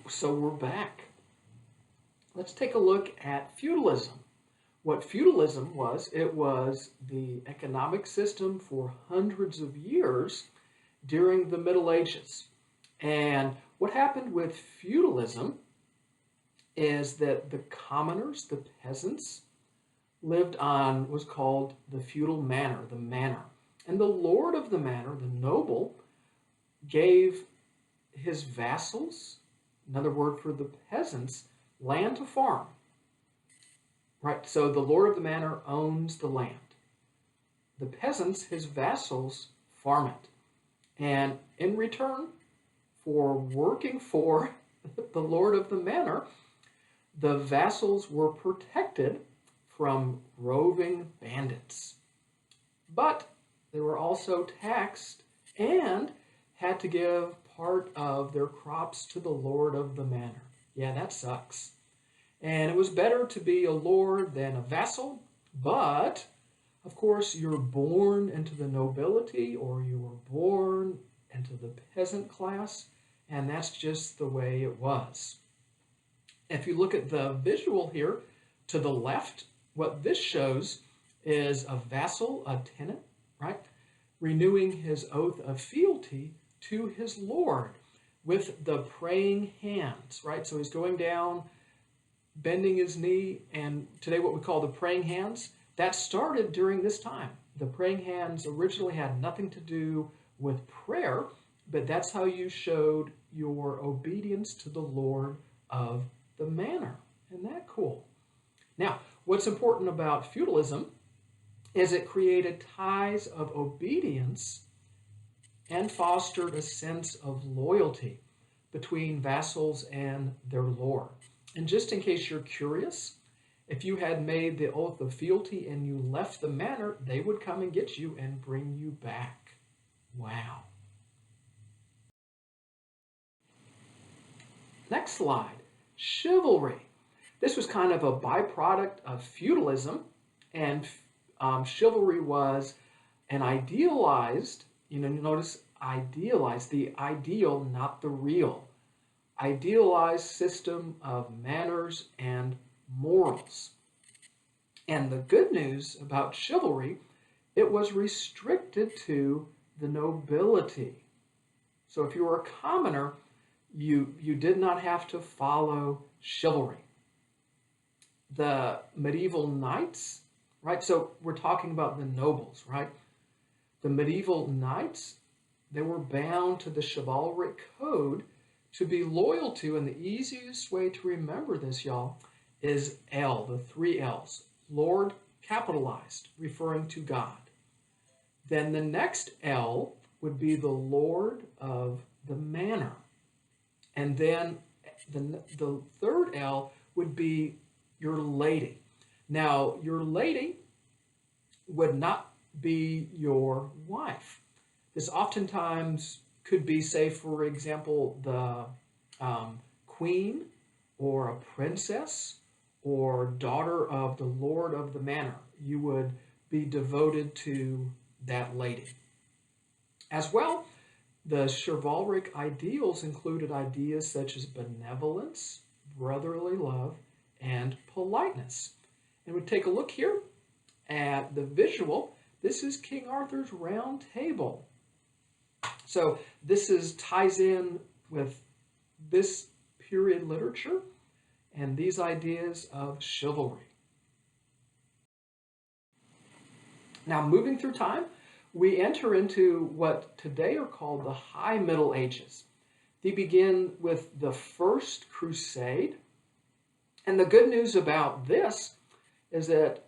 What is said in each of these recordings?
So we're back. Let's take a look at feudalism. What feudalism was, it was the economic system for hundreds of years during the Middle Ages. And what happened with feudalism is that the commoners, the peasants, lived on what's called the feudal manor, the manor. And the lord of the manor, the noble, gave his vassals, another word for the peasants, land to farm. Right, so the lord of the manor owns the land. The peasants, his vassals, farm it. And in return for working for the lord of the manor, the vassals were protected from roving bandits. But they were also taxed and had to give part of their crops to the lord of the manor. Yeah, that sucks. And it was better to be a lord than a vassal, but of course you're born into the nobility or you were born into the peasant class, and that's just the way it was. If you look at the visual here to the left, what this shows is a vassal, a tenant, right, renewing his oath of fealty to his lord with the praying hands, right? So he's going down, bending his knee, and today what we call the praying hands, that started during this time. The praying hands originally had nothing to do with prayer, but that's how you showed your obedience to the lord of the manor. Isn't that cool? Now, what's important about feudalism is it created ties of obedience and fostered a sense of loyalty between vassals and their lord. And just in case you're curious, if you had made the oath of fealty and you left the manor, they would come and get you and bring you back. Wow. Next slide, chivalry. This was kind of a byproduct of feudalism, and chivalry was an idealized, notice idealized, the ideal, not the real, idealized system of manners and morals. And the good news about chivalry, it was restricted to the nobility. So if you were a commoner, you did not have to follow chivalry. The medieval knights, right? So we're talking about the nobles, right? The medieval knights, they were bound to the chivalric code to be loyal to, and the easiest way to remember this, y'all, is L, the three L's. Lord, capitalized, referring to God. Then the next L would be the lord of the manor. And then the third L would be your lady. Now, your lady would not be your wife. This oftentimes could be, say, for example, the queen or a princess or daughter of the lord of the manor. You would be devoted to that lady. As well, the chivalric ideals included ideas such as benevolence, brotherly love, and politeness. And we take a look here at the visual. This is King Arthur's Round Table. So this ties in with this period literature and these ideas of chivalry. Now, moving through time, we enter into what today are called the High Middle Ages. They begin with the First Crusade. And the good news about this is that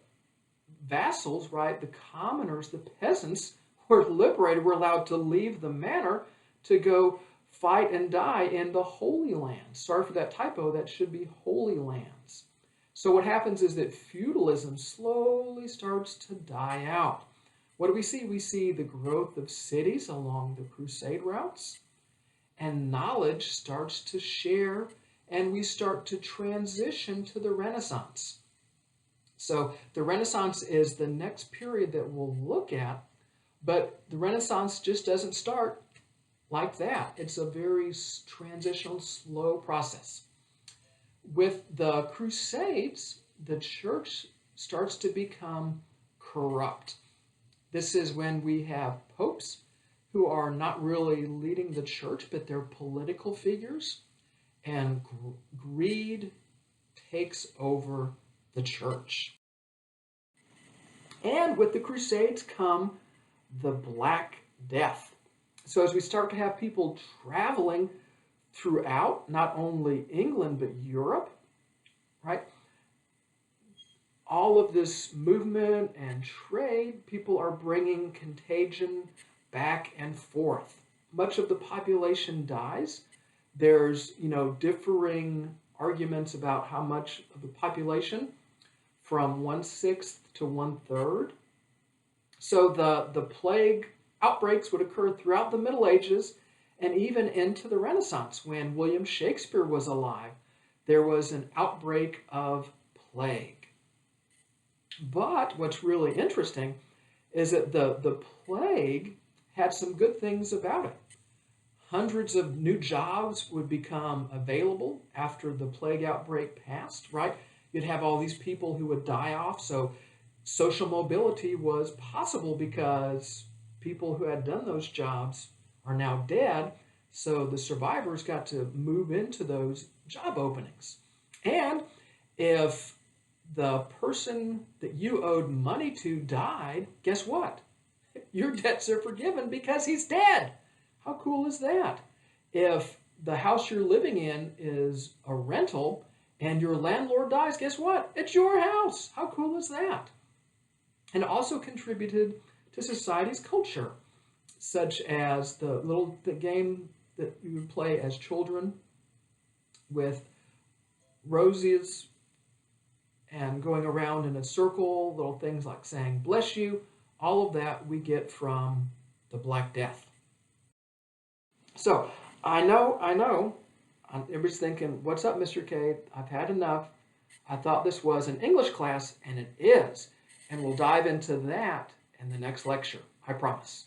vassals, right, the commoners, the peasants, were liberated, were allowed to leave the manor to go fight and die in the Holy Land. Sorry for that typo, that should be Holy Lands. So what happens is that feudalism slowly starts to die out. What do we see? We see the growth of cities along the crusade routes, and knowledge starts to share, and we start to transition to the Renaissance. So the Renaissance is the next period that we'll look at, but the Renaissance just doesn't start like that. It's a very transitional, slow process. With the Crusades, the church starts to become corrupt. This is when we have popes who are not really leading the church, but they're political figures, and greed takes over the church. And with the Crusades come the Black Death. So as we start to have people traveling throughout not only England but Europe, right? All of this movement and trade, people are bringing contagion back and forth. Much of the population dies. There's, differing arguments about how much of the population, from 1/6 to 1/3. So the plague outbreaks would occur throughout the Middle Ages and even into the Renaissance. When William Shakespeare was alive, there was an outbreak of plague. But what's really interesting is that the plague had some good things about it. Hundreds of new jobs would become available after the plague outbreak passed, right? You'd have all these people who would die off, so social mobility was possible because people who had done those jobs are now dead, so the survivors got to move into those job openings. And if the person that you owed money to died, guess what? Your debts are forgiven because he's dead. How cool is that? If the house you're living in is a rental and your landlord dies, guess what? It's your house. How cool is that? And it also contributed to society's culture, such as the game that you would play as children with roses and going around in a circle, little things like saying bless you. All of that we get from the Black Death. So I know, everybody's thinking, what's up, Mr. K? I've had enough. I thought this was an English class, and it is. And we'll dive into that in the next lecture, I promise.